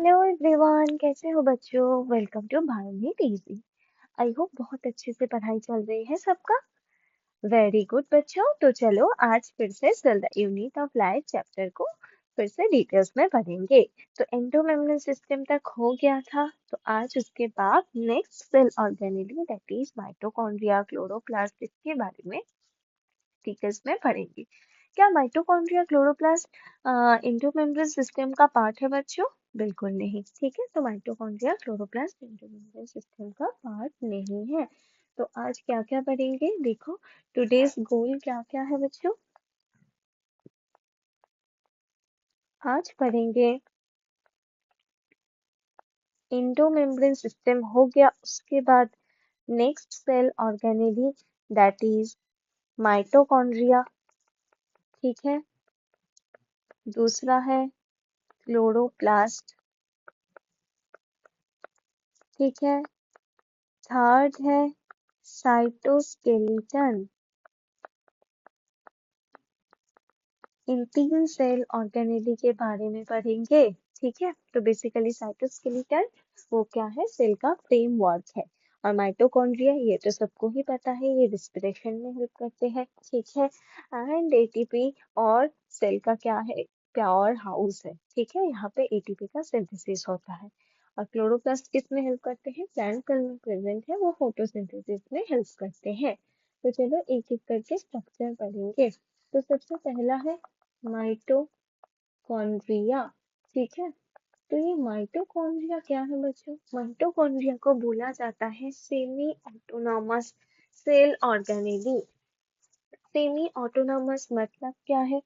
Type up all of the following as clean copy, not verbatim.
Hello everyone, कैसे हो बच्चों। Welcome to biomate easy. I hope बहुत अच्छे से पढ़ाई चल रही है सबका। वेरी गुड बच्चों, तो चलो आज फिर से cell the unit of life chapter को फिर से डिटेल्स में पढ़ेंगे। तो एंडोमेम्ब्रेन सिस्टम तक हो गया था, तो आज उसके बाद next cell organelle that is mitochondria, chloroplast, इसके बारे में डिटेल्स में पढ़ेंगे। क्या माइटोकॉन्ड्रिया क्लोरोप्लास्ट एंडोमेम्ब्रेन सिस्टम का पार्ट है बच्चों? बिल्कुल नहीं। ठीक है, तो माइटोकॉन्ड्रिया क्लोरोप्लास्ट एंडोमेम्ब्रेन सिस्टम का पार्ट नहीं है। तो आज क्या क्या पढ़ेंगे, देखो टुडेज गोल क्या क्या है बच्चों। आज पढ़ेंगे एंडोमेम्ब्रेन सिस्टम हो गया, उसके बाद next cell organelle that is mitochondria. ठीक है, दूसरा है क्लोरोप्लास्ट। ठीक है, थर्ड है साइटोस्केलेटन। इन तीन सेल ऑर्गेनेली के बारे में पढ़ेंगे। ठीक है, तो बेसिकली साइटोस्केलेटन वो क्या है, सेल का फ्रेमवर्क है। और माइटोकॉन्ड्रिया ये तो सबको ही पता है, ये रिस्पिरेशन में हेल्प करते हैं। ठीक है, एंड एटीपी और सेल का क्या है, पावर हाउस है। ठीक है, यहाँ पे एटीपी का सिंथेसिस होता है। और क्लोरोप्लास्ट किस में हेल्प करते हैं, प्लांट सेल में प्रेजेंट है, वो फोटोसिंथेसिस में हेल्प करते हैं। तो चलो एक एक करके स्ट्रक्चर पढ़ेंगे। तो सबसे पहला है माइटोकॉन्ड्रिया। ठीक है, तो ये माइटोकॉन्ड्रिया क्या है बच्चों, माइटोकॉन्ड्रिया को बोला जाता है semi autonomous cell organelle. Semi autonomous मतलब क्या है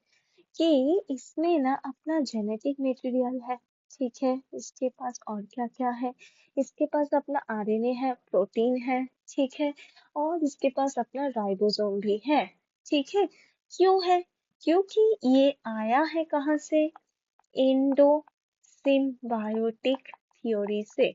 कि इसमें ना अपना जेनेटिक मटेरियल है। ठीक है, इसके पास और क्या क्या है, इसके पास अपना आरएनए है, प्रोटीन है। ठीक है, और इसके पास अपना राइबोसोम भी है। ठीक है, क्यों है, क्योंकि ये आया है कहाँ से, इंडो सिम्बायोटिक थ्योरी से।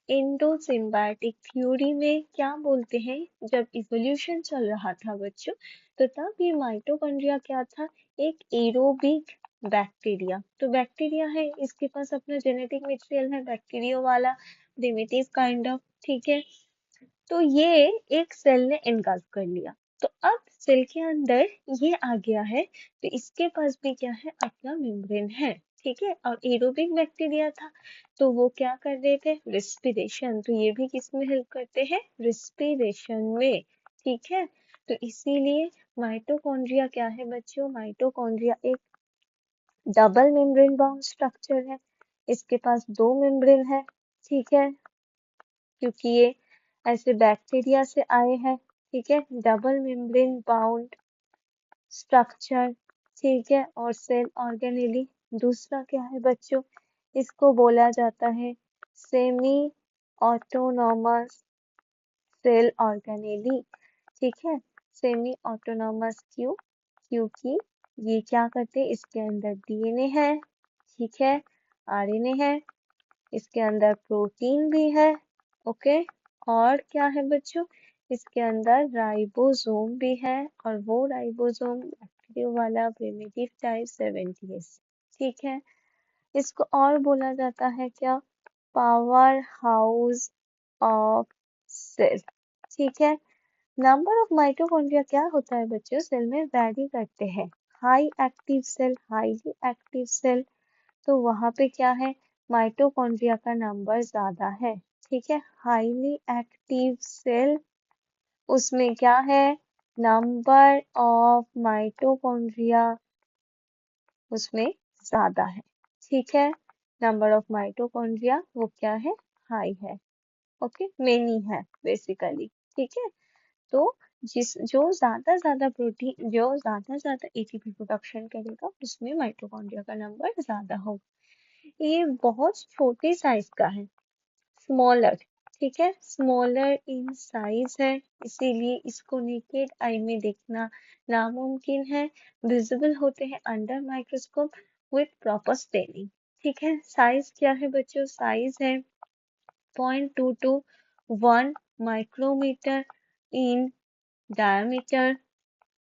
इंडो सिम्बायोटिक थ्योरी में क्या बोलते हैं, जब इवोल्यूशन चल रहा था बच्चों, तो तब ये माइटोकॉन्ड्रिया क्या था, एक एरोबिक बैक्टीरिया। तो बैक्टीरिया है, इसके पास अपना जेनेटिक मटेरियल है, बैक्टीरिया वाला प्रिमिटिव काइंड ऑफ। ठीक है, तो ये एक सेल ने एनगल्फ कर लिया। तो अब सेल के अंदर ये आ गया है, तो इसके पास भी क्या है, अपना मेम्ब्रेन है। ठीक है, और एरोबिक बैक्टीरिया था, तो वो क्या कर रहे थे, रिस्पिरेशन। तो ये भी किस में हेल्प करते हैं, रिस्पिरेशन में। ठीक है, तो इसीलिए माइटोकॉन्ड्रिया क्या है बच्चों, माइटोकॉन्ड्रिया एक डबल मेम्ब्रेन बाउंड स्ट्रक्चर है। इसके पास दो मेम्ब्रेन है। ठीक है, क्योंकि ये ऐसे बैक्टीरिया से आए हैं। ठीक है, डबल मेम्ब्रेन बाउंड स्ट्रक्चर। ठीक है, और सेल ऑर्गेनेली दूसरा क्या है बच्चों, इसको बोला जाता है सेमी ऑटोनॉमस सेल ऑर्गेनेली। ठीक है, सेमी ऑटोनॉमस क्यों, क्योंकि ये क्या करते हैं, इसके अंदर डीएनए है। ठीक है, आरएनए है, इसके अंदर प्रोटीन भी है। ओके, और क्या है बच्चों, इसके अंदर राइबोसोम भी है, और वो राइबोसोम बैक्टीरिया वाला प्रिमिटिव टाइप 70S। ठीक है, इसको और बोला जाता है क्या, पावर हाउस ऑफ सेल। ठीक है, नंबर ऑफ माइटोकॉन्ड्रिया क्या होता है बच्चों, सेल में वैरी करते हैं। High active cell, highly active cell, तो वहां पे क्या है, माइटोकॉन्ड्रिया का नंबर ज्यादा है। ठीक है, हाईली एक्टिव सेल, उसमें क्या है, नंबर ऑफ माइटोकॉन्ड्रिया उसमें ज्यादा है। ठीक है, नंबर ऑफ माइटोकॉन्ड्रिया वो क्या है, हाई है। ओके, मेनी है बेसिकली। ठीक है, तो जो प्रोटीन, जो ज्यादा एटीपी प्रोडक्शन करेगा, उसमें माइटोकॉन्ड्रिया का नंबर ज्यादा होगा। ये बहुत छोटे साइज का है, स्मॉलर। ठीक है, स्मॉलर इन साइज है, इसीलिए इसको नेकेड आई में देखना नामुमकिन है। विजिबल होते हैं under microscope with proper staining. ठीक है, साइज क्या है बच्चों, साइज है 0.2 to 1 माइक्रोमीटर इन डायमीटर।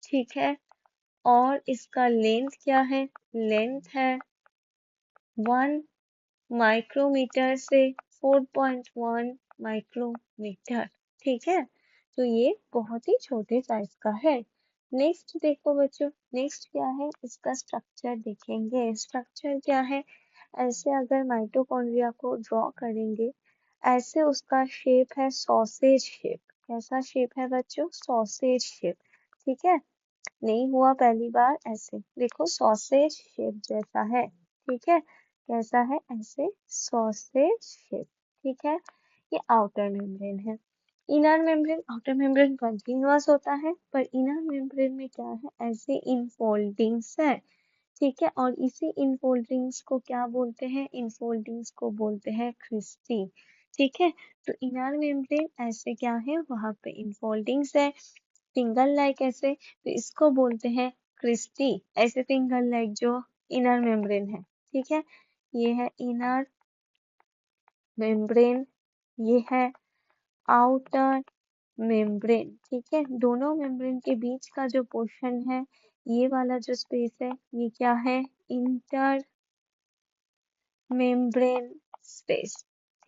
ठीक है, और इसका लेंथ क्या है, लेंथ है 1 माइक्रोमीटर से 4.1 माइक्रोमीटर। ठीक है, तो ये बहुत ही छोटे साइज का है। नेक्स्ट देखो बच्चों, नेक्स्ट क्या है, इसका स्ट्रक्चर देखेंगे। स्ट्रक्चर क्या है, ऐसे अगर माइटोकॉन्ड्रिया को ड्रॉ करेंगे, ऐसे उसका शेप है सॉसेज शेप। कैसा शेप है बच्चों, सॉसेज शेप। ठीक है, नहीं हुआ पहली बार, ऐसे देखो सॉसेज शेप जैसा है। ठीक है, कैसा है, ऐसे सॉसेज शेप। ठीक है, ये आउटर मेम्ब्रेन है। Inner membrane, outer membrane continuous होता है, पर इनर मेम्ब्रेन में क्या है, ऐसे इनफोल्डिंग्स है। ठीक है, और इसी इनफोल्डिंग्स को क्या बोलते हैं, इनफोल्डिंग्स को बोलते हैं क्रिस्टी। ठीक है, तो इनर मेम्ब्रेन ऐसे क्या है, वहां पे इनफोल्डिंग्स है, फिंगर लाइक ऐसे, तो इसको बोलते हैं क्रिस्टी। ऐसे फिंगर लाइक जो इनर मेम्ब्रेन है। ठीक है, ये है इनर मेम्ब्रेन, ये है आउटर मेम्ब्रेन। ठीक है, दोनों मेम्ब्रेन के बीच का जो पोर्शन है, ये वाला जो स्पेस है, ये क्या है, इंटर मेम्ब्रेन स्पेस।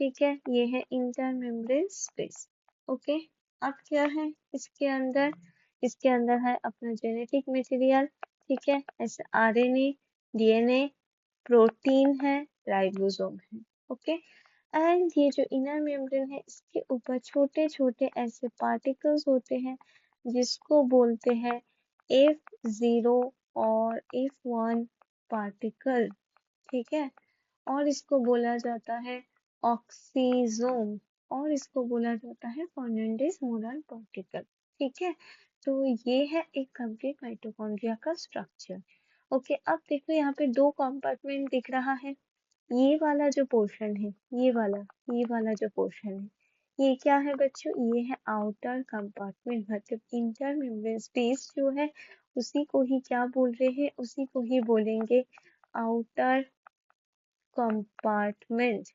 ठीक है, ये है इंटर मेम्ब्रेन स्पेस। ओके, अब क्या है इसके अंदर, इसके अंदर है अपना जेनेटिक मटेरियल। ठीक है, ऐसे आरएनए, डीएनए, प्रोटीन है, राइबोसोम है। ओके, एंड ये जो इनर मेम्ब्रेन है, इसके ऊपर छोटे छोटे ऐसे पार्टिकल्स होते हैं, जिसको बोलते हैं F0 और F1 पार्टिकल। ठीक है, और इसको बोला जाता है ऑक्सीजोम, और इसको बोला जाता है फर्नांडीज मोरल पार्टिकल। ठीक है, तो ये है एक कंप्लीट माइटोकॉन्ड्रिया का स्ट्रक्चर। ओके, अब देखो यहाँ पे दो कंपार्टमेंट दिख रहा है। ये वाला जो पोर्शन है, ये वाला जो पोर्शन है, ये क्या है बच्चों, ये है आउटर कंपार्टमेंट, मतलब इंटर मेम्ब्रेन स्पेस जो है, उसी को ही क्या बोल रहे हैं, उसी को ही बोलेंगे आउटर कंपार्टमेंट।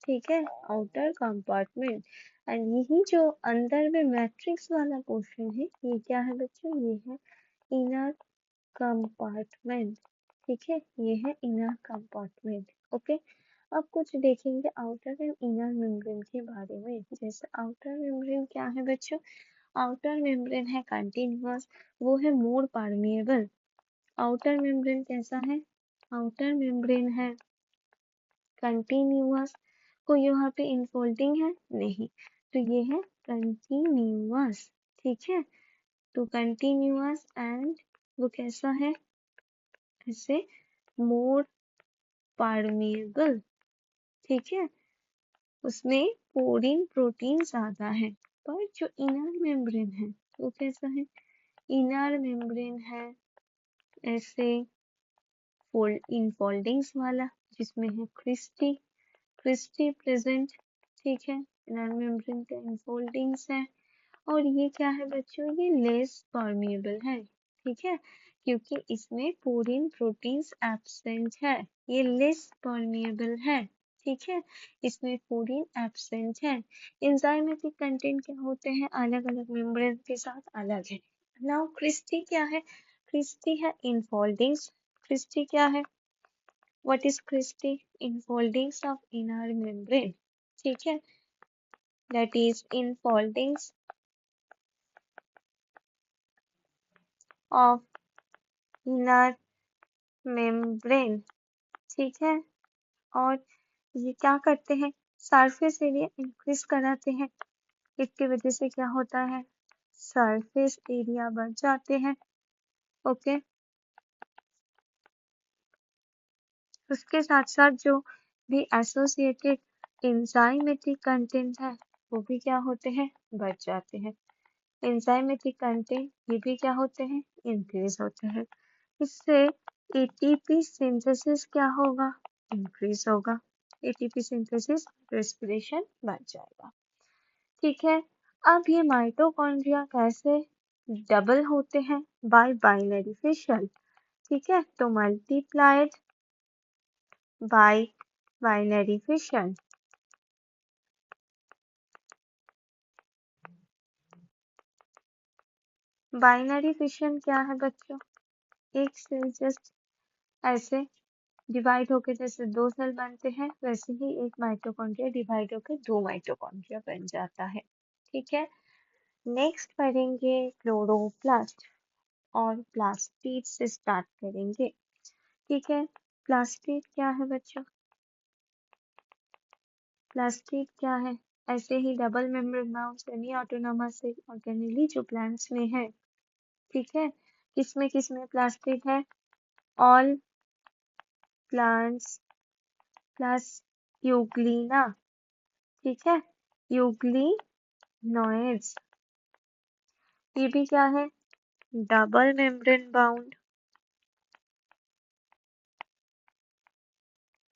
ठीक है, आउटर कंपार्टमेंट। एंड यही जो अंदर में मैट्रिक्स वाला पोर्शन है, ये क्या है बच्चों, ये है इनर कंपार्टमेंट। ठीक है, ये है इनर कंपार्टमेंट। ओके, अब कुछ देखेंगे आउटर एंड इनर मेम्ब्रेन के बारे में। जैसे आउटर मेम्ब्रेन क्या है बच्चों, आउटर मेम्ब्रेन है कंटिन्यूअस, वो है मोर परमिएबल। आउटर मेम्ब्रेन कैसा है, आउटर मेम्ब्रेन है कंटिन्यूअस। कोई यहाँ पे इनफोल्डिंग है, नहीं, तो ये है कंटिन्यूअस। ठीक है, तो कंटिन्यूअस एंड वो कैसा है, ऐसे मोर परमिएबल। ठीक है, उसमें पोरीन प्रोटीन ज्यादा है। पर जो इनर मेम्ब्रेन है, वो कैसा है, इनर मेम्ब्रेन है ऐसे फोल्ड इनफोल्डिंग्स वाला, जिसमें है क्रिस्टी, क्रिस्टी प्रेजेंट। ठीक है, इनर मेम्ब्रेन का इनफोल्डिंग्स है। और ये क्या है बच्चों, ये लेस परमिएबल है। ठीक है, क्योंकि इसमें पोरीन प्रोटीन्स एब्सेंट है, ये लेस परमिएबल है। ठीक है, इसमें पोरीन एब्सेंट है। एंजाइमेटिक कंटेंट क्या होते हैं, अलग अलग मेम्ब्रेन के साथ अलग है। नाउ क्रिस्टी क्या है, क्रिस्टी है इनफोल्डिंग्स। क्रिस्टी क्या है, what is cristae, infoldings of inner membrane. ठीक है, that is infoldings of inner membrane। ठीक है, और ये क्या करते हैं, सरफेस एरिया इंक्रीज कराते हैं। इसकी वजह से क्या होता है, सरफेस एरिया बढ़ जाते हैं। ओके, उसके साथ साथ जो भी एसोसिएटेड एंजाइमेटिक कंटेंट है, वो भी क्या होते हैं, बढ़ जाते हैं। एंजाइमेटिक कंटेंट ये भी क्या होते हैं, इंक्रीज होते हैं। इससे एटीपी सिंथेसिस क्या होगा, इंक्रीज होगा। एटीपी सिंथेसिस, रेस्पिरेशन बढ़ जाएगा। ठीक है, अब ये माइटोकॉन्ड्रिया कैसे डबल होते हैं, बाय बाइनरी फिशन। ठीक है, तो multiplied by binary fission. Binary fission क्या है बच्चों, एक सेल जस्ट ऐसे डिवाइड होके जैसे 2 सेल बनते हैं वैसे ही एक माइटोकॉन्ड्रिया डिवाइड होकर 2 माइटोकॉन्ड्रिया बन जाता है। ठीक है, नेक्स्ट पढ़ेंगे क्लोरोप्लास्ट और प्लास्टिड से स्टार्ट करेंगे। ठीक है, प्लास्टिड क्या है बच्चों? प्लास्टिड क्या है? ऐसे ही double membrane bound semi autonomous organelle जो प्लांट्स में है। ठीक है, किसमें प्लास्टिड है? All plants plus euglena. ठीक है, यूग्लिनोइड्स। ये भी क्या है? Double membrane bound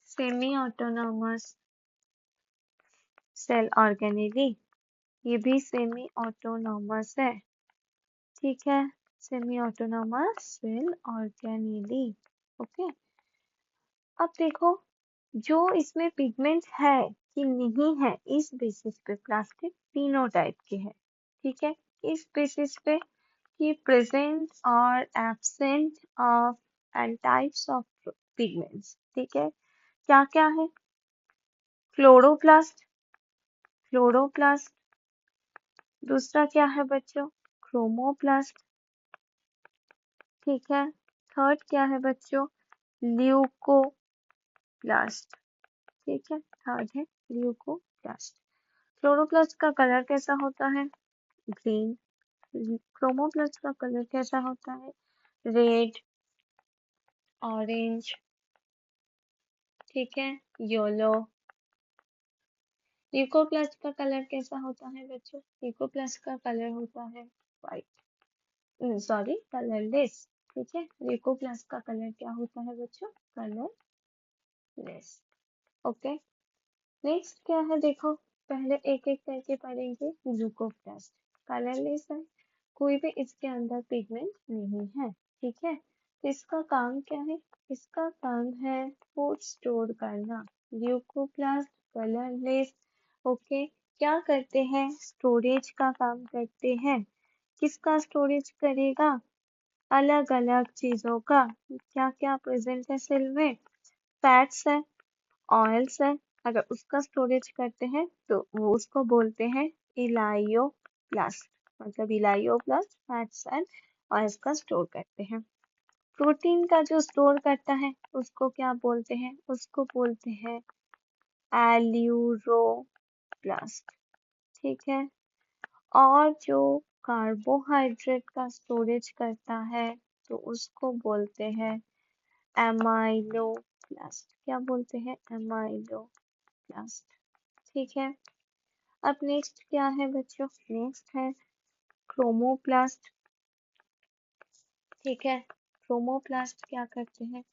semi autonomous cell organelle. ये भी सेमी ऑटोनॉमस है। ठीक है, semi autonomous cell organelle. Okay, अब देखो जो इसमें पिगमेंट है कि नहीं है, इस बेसिस पे प्लास्टिक तीनों टाइप के हैं। ठीक है, इस बेसिस पे कि प्रेजेंट और absent of and types of pigments. ठीक है, क्या क्या है? Chloroplast, chloroplast. दूसरा क्या है बच्चों? क्रोमोप्लास्ट। ठीक है, थर्ड क्या है बच्चों? ल्यूकोप्लास्ट। ठीक है, थर्ड है ल्यूकोप्लास्ट। क्लोरोप्लास्ट का कलर कैसा होता है? ग्रीन। क्रोमोप्लास्ट का कलर कैसा होता है? Red, orange. ठीक है, येलो। ल्यूकोप्लास्ट का कलर कैसा होता है बच्चों? ल्यूकोप्लास्ट का कलर होता है व्हाइट, सॉरी कलरलेस। ठीक है, ल्यूकोप्लास्ट का कलर क्या होता है बच्चों? कलरलेस। ओके, नेक्स्ट क्या है देखो, पहले एक एक करके पढ़ेंगे। ल्यूकोप्लास्ट कलरलेस है, कोई भी इसके अंदर पिगमेंट नहीं है। ठीक है, तो इसका काम क्या है? इसका काम है फूड स्टोर करना। Leucoplast colourless. ओके, क्या करते हैं? स्टोरेज का काम करते हैं। किसका स्टोरेज करेगा? अलग अलग चीजों का। क्या क्या प्रेजेंट है सेल में? फैट्स है, ऑयल्स है। अगर उसका स्टोरेज करते हैं तो वो उसको बोलते हैं इलायोप्लास्ट। मतलब इलायोप्लास्ट फैट्स एंड ऑयल्स का स्टोर करते हैं। प्रोटीन का जो स्टोर करता है उसको क्या बोलते हैं? उसको बोलते हैं एल्यूरोप्लास्ट। ठीक है, और जो कार्बोहाइड्रेट का स्टोरेज करता है तो उसको बोलते हैं एमाइलोप्लास्ट। क्या बोलते हैं? एमाइलोप्लास्ट। ठीक है, अब नेक्स्ट क्या है बच्चों? नेक्स्ट है क्रोमोप्लास्ट। ठीक है, क्रोमोप्लास्ट क्या करते हैं?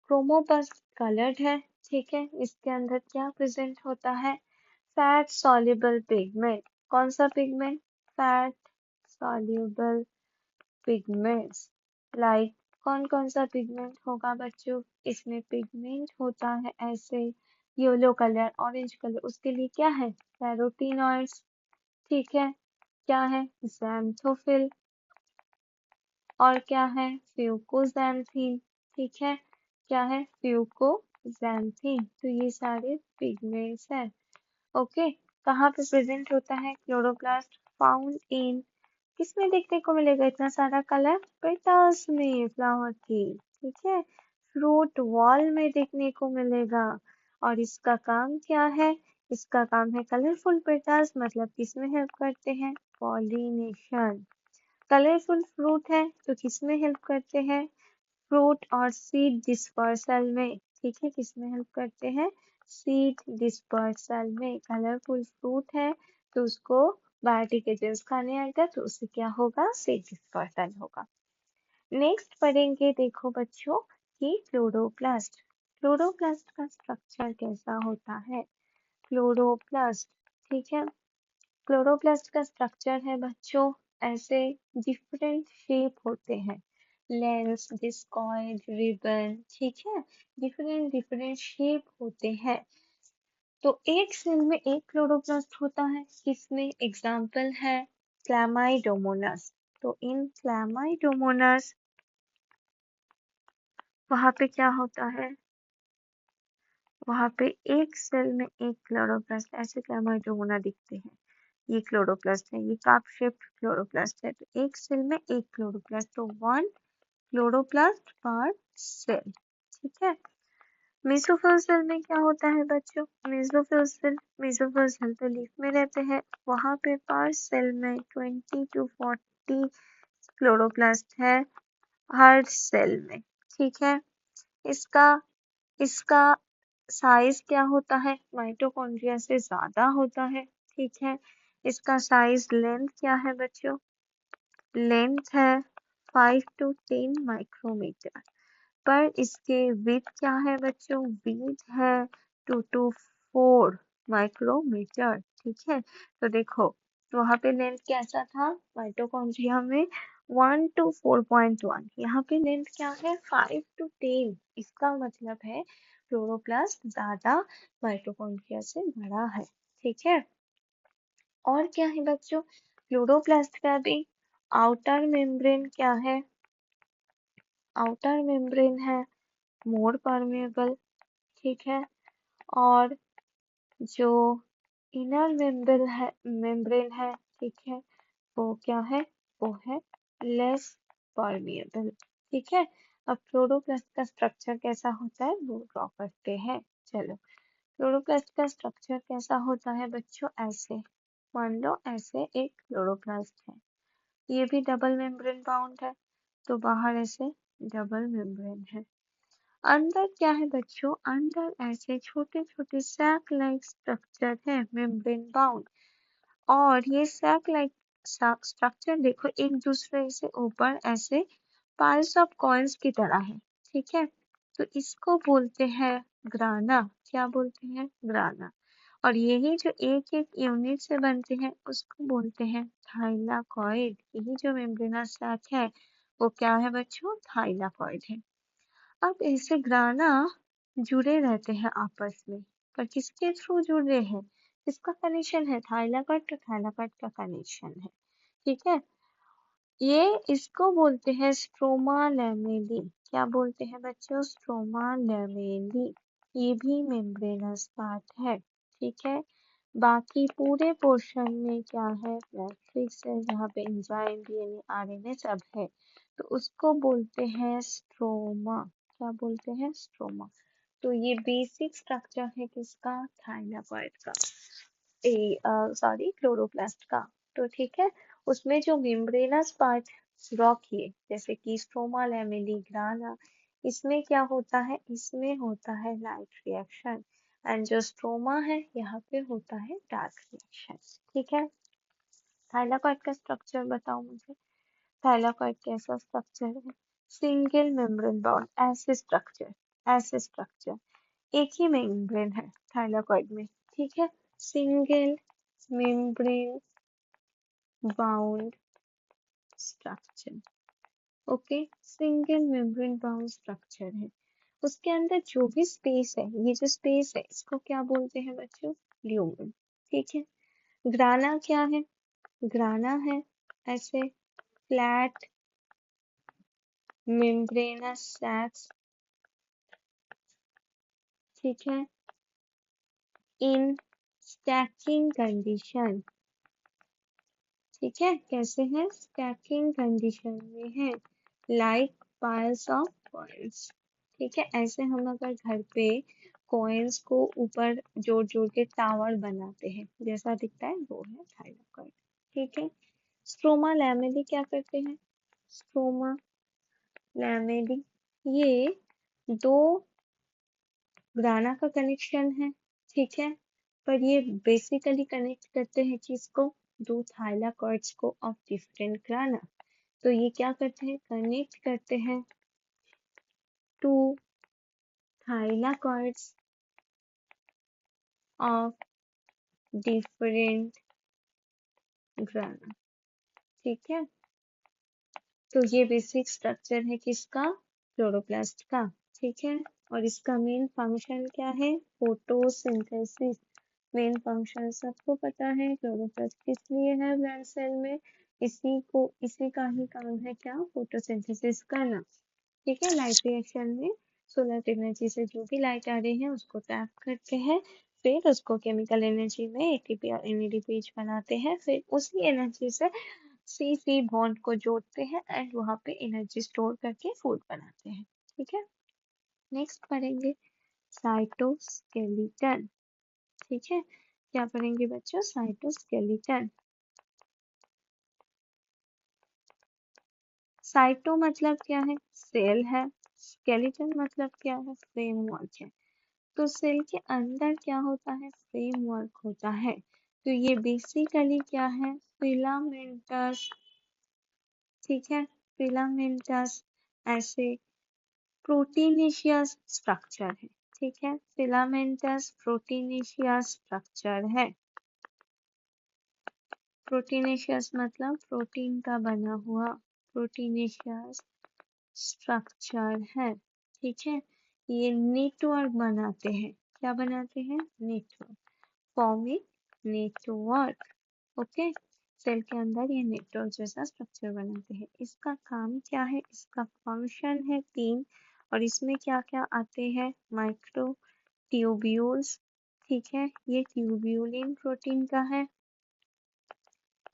क्रोमोप्लास्ट कलर्ड है। ठीक है, इसके अंदर क्या प्रेजेंट होता है? Fat soluble pigment. कौन सा pigment? Fat soluble pigments. Like कौन कौन सा पिगमेंट होगा बच्चों? इसमें पिगमेंट होता है ऐसे येलो कलर, ऑरेंज कलर। उसके लिए क्या है? कैरोटीनॉइड्स। ठीक है, क्या है? ज़ैंथोफिल। और क्या है? फ्यूकोज़ैंथीन। ठीक है, क्या है? फ्यूकोज़ैंथीन। तो ये सारे पिगमेंट्स हैं। ओके, कहाँ पे प्रेजेंट होता है क्लोरोप्लास्ट? फाउंड इन, किसमें देखने को मिलेगा इतना सारा कलर? पेटल्स में फ्लावर की। ठीक है, फ्रूट वॉल में देखने को मिलेगा। और इसका काम क्या है? इसका काम है कलरफुल पेटल्स, मतलब किसमें हेल्प करते हैं? पॉलिनेशन। कलरफुल फ्रूट है तो किसमें हेल्प करते हैं? फ्रूट और सीड डिस्पर्सल में। ठीक है, किसमें हेल्प करते हैं? सीड डिस्पर्सल में। कलरफुल फ्रूट है तो उसको बायोटिक एजेंट्स खाने आएगा तो उससे क्या होगा? सीड डिस्पर्सल होगा। नेक्स्ट पढ़ेंगे देखो बच्चों कि क्लोरोप्लास्ट। क्लोरोप्लास्ट का स्ट्रक्चर कैसा होता है? क्लोरोप्लास्ट। ठीक है, क्लोरोप्लास्ट का स्ट्रक्चर है बच्चों ऐसे, डिफरेंट शेप होते हैं। Lens, discoid, ribbon. ठीक है, डिफरेंट डिफरेंट शेप होते हैं। तो एक सेल में एक क्लोरोप्लास्ट होता है। किसमें? एग्जाम्पल है क्लैमाइडोमोनास। तो इन क्लैमाइडोमोनास वहां पे क्या होता है? वहां पे एक सेल में एक क्लोरोप्लास्ट, ऐसे क्लेमाइडोमोना दिखते हैं। ये क्लोरोप्लास्ट है, ये कप शेप्ड क्लोरोप्लास्ट है। तो एक सेल में एक क्लोरोप्लास्ट, तो 1 क्लोरोप्लास्ट पर सेल। ठीक है। मेसोफिल सेल में क्या होता है बच्चों? मेसोफिल सेल तो लीफ में रहते हैं। वहां पे पर सेल में 20 to 40 क्लोरोप्लास्ट है हर सेल में। ठीक है। इसका इसका साइज क्या होता है? माइटोकॉन्ड्रिया से ज्यादा होता है। ठीक है। इसका साइज लेंथ क्या है बच्चों? लेंथ है 5 to 10 माइक्रोमीटर। पर इसके विड्थ क्या है बच्चों? विड्थ है 2 to 4 माइक्रोमीटर। ठीक है। तो देखो वहां पे लेंथ कैसा था माइटोकॉन्ड्रिया में? 1 to 4.1। यहाँ पे लेंथ क्या है? 5 to 10। इसका मतलब है क्लोरोप्लास्ट ज्यादा माइटोकॉन्ड्रिया से बड़ा है। ठीक है। और क्या है बच्चों? क्लोरोप्लास्ट का भी आउटर मेम्ब्रेन क्या है? आउटर मेम्ब्रेन है मोर परमेबल। ठीक है। और जो इनर मेम्ब्रेन है, ठीक है, वो क्या है? वो है लेस परमिएबल। ठीक है। अब क्लोरोप्लास्ट का स्ट्रक्चर कैसा होता है वो ड्रॉ करते हैं। चलो, क्लोरोप्लास्ट का स्ट्रक्चर कैसा होता है बच्चों? ऐसे मान लो ऐसे एक क्लोरोप्लास्ट है, ये भी डबल मेम्ब्रेन बाउंड है, तो बाहर ऐसे डबल मेम्ब्रेन है। अंदर क्या है बच्चों? अंदर ऐसे छोटे छोटे सैक लाइक स्ट्रक्चर है मेम्ब्रेन बाउंड। और ये सैक लाइक स्ट्रक्चर देखो एक दूसरे से ऊपर ऐसे पाइल्स ऑफ कॉइन्स की तरह है। ठीक है। तो इसको बोलते हैं ग्राना। क्या बोलते हैं? ग्राना। और यही जो एक एक यूनिट से बनते हैं उसको बोलते हैं थाइलाकॉइड। यही जो मेम्ब्रेनस सैक है वो क्या है बच्चों? थाइलाकॉइड है। अब ऐसे ग्राना जुड़े रहते हैं आपस में, पर किसके थ्रू जुड़ रहे हैं? किसका कनेक्शन है? थाइलाकॉइड तो थाइलाकॉइड का कनेक्शन है। ठीक है। ये इसको बोलते हैं स्ट्रोमा लैमेली। क्या बोलते हैं बच्चों? Stroma lamellae. ये भी मेम्ब्रेनस पार्ट है। ठीक है। बाकी पूरे पोर्शन में क्या है? मैट्रिक्स है जहाँ पे एंजाइम डीएनए आरएनए सब है, तो उसको बोलते हैं स्ट्रोमा। क्या बोलते हैं? स्ट्रोमा। तो ये बेसिक स्ट्रक्चर है किसका? थाइलाकॉइड का, क्लोरोप्लास्ट का। तो ठीक है। उसमें जो मेम्ब्रेनस पार्ट ड्रॉ किए जैसे कि स्ट्रोमा लैमेली ग्राना, इसमें क्या होता है? इसमें होता है लाइट रिएक्शन। एंड जो स्ट्रोमा है यहाँ पे होता है डार्क रिएक्शन। ठीक है। थाइलाकॉइड का स्ट्रक्चर बताओ मुझे। थाइलाकॉइड कैसा स्ट्रक्चर है? सिंगल मेम्ब्रेन बाउंड, ऐसे स्ट्रक्चर एक ही मेम्ब्रेन है थाइलाकॉइड में। ठीक है। Single membrane bound structure. Okay, single membrane bound structure है। उसके अंदर जो भी स्पेस है, ये जो स्पेस है इसको क्या बोलते हैं बच्चों? ल्यूमेन। ठीक है। ग्राना क्या है? ग्राना है ऐसे फ्लैट मेम्ब्रेनस सैक्स। ठीक है। इन स्टैकिंग कंडीशन। ठीक है। कैसे है? स्टैकिंग कंडीशन में है, लाइक पाइल्स ऑफ कॉइन्स। ठीक है। ऐसे हम अगर घर पे कॉइन्स को ऊपर जोड़ जोड़ के टावर बनाते हैं जैसा दिखता है वो है थाइलाकॉइड। ठीक है। स्ट्रोमा लैमेली क्या करते हैं? स्ट्रोमा लैमेली ये दो ग्राना का कनेक्शन है। ठीक है। पर ये बेसिकली कनेक्ट करते हैं किसको? दो थाइलाकॉइड्स को ऑफ डिफरेंट ग्राना। तो ये क्या करते हैं? कनेक्ट करते हैं to thylakoids of different grana. ठीक है। तो ये बेसिक स्ट्रक्चर है किसका? क्लोरोप्लास्ट का। ठीक है। और इसका मेन फंक्शन क्या है? फोटोसिंथेसिस। मेन फंक्शन सबको पता है। क्लोरोप्लास्ट किस लिए है प्लांट सेल में? इसी का ही काम है क्या? फोटोसिंथेसिस करना। ठीक है। लाइट रिएक्शन में सोलर एनर्जी से जो भी लाइट आ रही है उसको टैप करते हैं, फिर उसको केमिकल एनर्जी में एटीपी और एनएडीपी बनाते हैं, फिर उसी एनर्जी से सी सी बॉन्ड को जोड़ते हैं एंड वहाँ पे एनर्जी स्टोर करके फूड बनाते हैं। ठीक है, नेक्स्ट पढ़ेंगे साइटोस्केलेटन। ठीक है, क्या पढ़ेंगे बच्चों? साइटोस्केलेटन। साइटो मतलब क्या है? सेल है। स्केलेटन मतलब क्या है? फ्रेमवर्क है। तो सेल के अंदर क्या होता है? फ्रेमवर्क होता है। तो ये बेसिकली क्या है? फिलामेंटस। ठीक है, फिलामेंटस ऐसे प्रोटीनेशियस स्ट्रक्चर है। ठीक है, फिलामेंटस प्रोटीनेशियस स्ट्रक्चर है। प्रोटीनेशियस मतलब प्रोटीन का बना हुआ प्रोटीनेशियस स्ट्रक्चर है। ठीक है, ये नेटवर्क बनाते हैं। क्या बनाते हैं? Network, forming network. Okay, cell के अंदर ये नेटवर्क जैसा स्ट्रक्चर बनाते हैं। इसका काम क्या है? इसका फंक्शन है 3, और इसमें क्या क्या आते हैं? Micro tubules. ठीक है, ये ट्यूब्यूलिन प्रोटीन का है।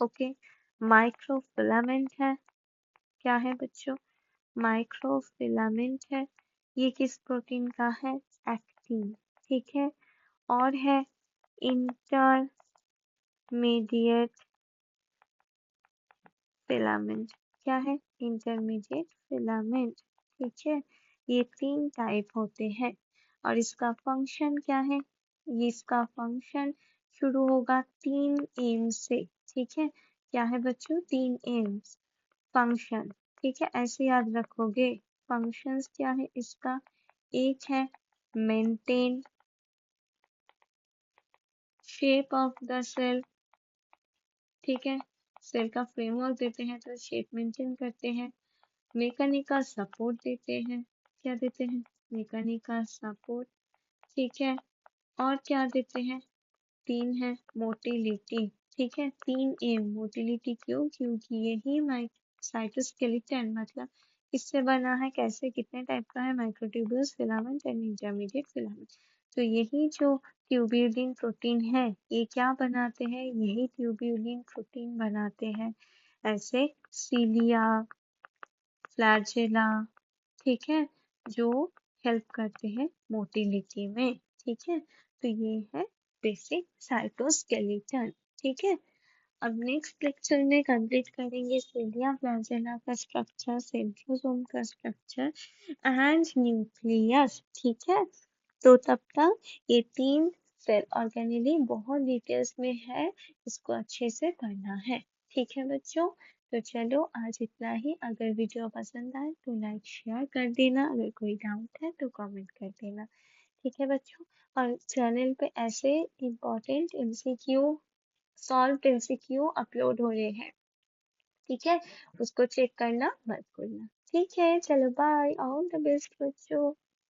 ओके, माइक्रोफिलामेंट है। क्या है बच्चों? माइक्रोफिलामेंट है। ये किस प्रोटीन का है? एक्टिन। ठीक है, और है इंटरमीडिएट फिलामेंट। क्या है? Intermediate filament. ठीक है, ये 3 टाइप होते हैं और इसका फंक्शन क्या है? ये इसका फंक्शन शुरू होगा 3 एम से। ठीक है, क्या है बच्चों? 3 एम्स फंक्शन। ठीक है, ऐसे याद रखोगे। फंक्शंस क्या है इसका? एक है maintain shape of the cell. ठीक है, सेल का फ्रेमवर्क देते हैं तो शेप मेंटेन करते हैं। मैकेनिकल सपोर्ट देते हैं। क्या देते हैं? Mechanical support. ठीक है, और क्या देते हैं? 3 है मोटिलिटी। ठीक है, 3 एम मोटिलिटी। क्यों? क्योंकि यही साइटोस्केलेटन मतलब किससे बना है? कैसे, कितने टाइप का है? Microtubules, filament and intermediate filament. तो यही जो ट्यूब्यूलिन प्रोटीन है, ये क्या बनाते हैं? यही ट्यूब्यूलिन प्रोटीन बनाते हैं। ऐसे सीलिया, फ्लैजेला, ठीक है, जो हेल्प करते हैं मोटिलिटी में। ठीक है, तो ये है बेसिक साइटोस्केलेटन। ठीक है, अब नेक्स्ट लेक्चर में कंप्लीट करेंगे सीलिया, फ्लैजेला का स्ट्रक्चर, सेंट्रोसोम का स्ट्रक्चर एंड न्यूक्लियस। ठीक है, तो तब तक ये 3 सेल ऑर्गेनेली बहुत डिटेल्स में है, इसको अच्छे से पढ़ना है। ठीक है बच्चों, तो चलो आज इतना ही। अगर वीडियो पसंद आए तो लाइक शेयर कर देना, अगर कोई डाउट है तो कमेंट कर देना। ठीक है बच्चों, और चैनल पे ऐसे important MCQ, solve MCQ upload हो रहे हैं। ठीक है, उसको चेक करना मत भूलना। ठीक है, चलो बाय, ऑल द बेस्ट बच्चों।